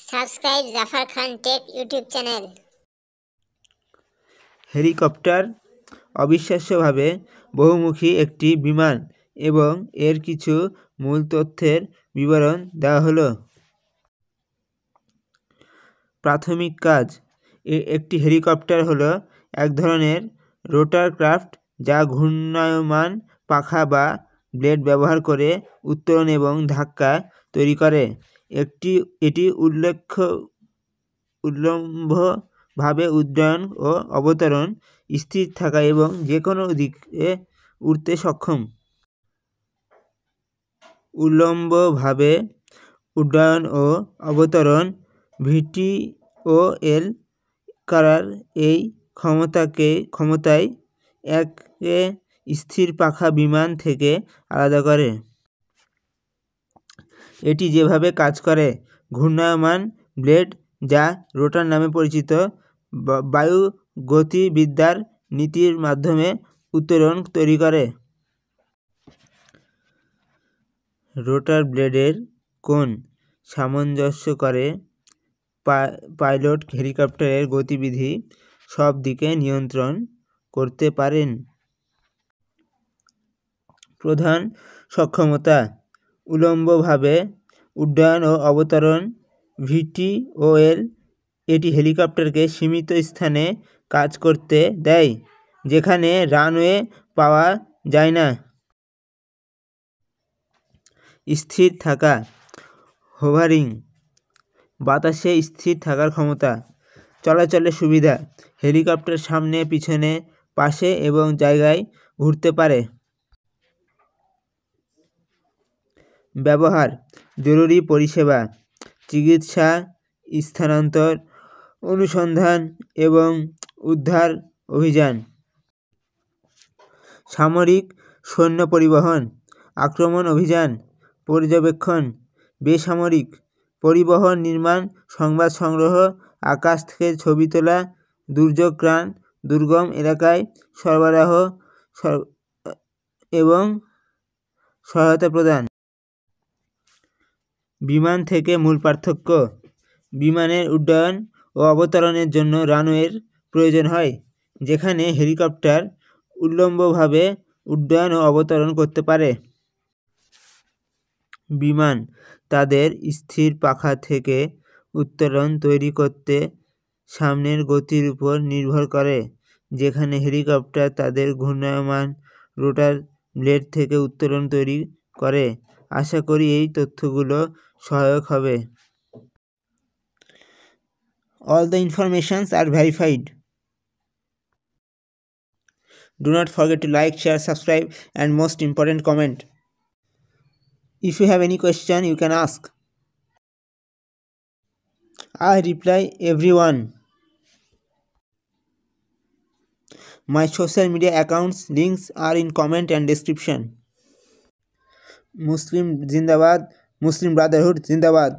Subscribe Zafar খান take YouTube channel. Helicopter অবিশ্বাস্যভাবে বহুমুখী একটি বিমান এবং এর কিছু মূল তথ্যের বিবরণ দেওয়া হলো। প্রাথমিক কাজ। একটি হেলিকপ্টার হলো এক ধরনের রোটারক্রাফট যা ঘূর্ণায়মান পাখা বা ব্লেড ব্যবহার করে উত্তোলন এবং ধাক্কা তৈরি করে। এটি উল্লম্বভাবে উড্ডয়ন ও অবতরণ, স্থির থাকা এবং যে কোনো দিকে উড়তে সক্ষম। উল্লম্বভাবে উড্ডয়ন ও অবতরণ VTOL করার এই ক্ষমতায় একে স্থির পাখা বিমান থেকে আলাদা করে। এটি যেভাবে কাজ করে, ঘূর্ণায়মান ব্লেড যা রোটার নামে পরিচিত বায়ুগতিবিদ্যার নীতির মাধ্যমে উত্তরণ তৈরি করে। রোটার ব্লেডের কোণ সামঞ্জস্য করে পাইলট হেলিকপ্টারের গতিবিধি সব দিকে নিয়ন্ত্রণ করতে পারেন। প্রধান সক্ষমতা: উল্লম্বভাবে উড্ডয়ন ও অবতরণ VTOL। এটি হেলিকপ্টারকে সীমিত স্থানে কাজ করতে দেয় যেখানে রানওয়ে পাওয়া যায় না। স্থির থাকা, হোভারিং, বাতাসে স্থির থাকার ক্ষমতা। চলাচলের সুবিধা: হেলিকপ্টার সামনে, পিছনে, পাশে এবং জায়গায় ঘুরতে পারে। ব্যবহার: জরুরি পরিষেবা, চিকিৎসা, স্থানান্তর, অনুসন্ধান এবং উদ্ধার অভিযান। সামরিক সৈন্য পরিবহন, আক্রমণ অভিযান, পর্যবেক্ষণ। বেসামরিক পরিবহন, নির্মাণ, সংবাদ সংগ্রহ, আকাশ থেকে ছবি তোলা, দুর্যোগত্রাণ, দুর্গম এলাকায় সরবরাহ এবং সহায়তা প্রদান। বিমান থেকে মূল পার্থক্য: বিমানের উড্ডয়ন ও অবতরণের জন্য রানওয়ের প্রয়োজন হয়, যেখানে হেলিকপ্টার উল্লম্বভাবে উড্ডয়ন ও অবতরণ করতে পারে। বিমান তাদের স্থির পাখা থেকে উত্তোলন তৈরি করতে সামনের গতির উপর নির্ভর করে, যেখানে হেলিকপ্টার তাদের ঘূর্ণায়মান রোটার ব্লেড থেকে উত্তোলন তৈরি করে। আশা করি এই তথ্যগুলো সহায়ক হবে। All the informations are verified. Do not forget to like, share, subscribe, and most important, comment. If you have any question, you can ask. I reply everyone. My social media accounts links are in comment and description. Muslim Zindabad, Muslim Brotherhood Zindabad.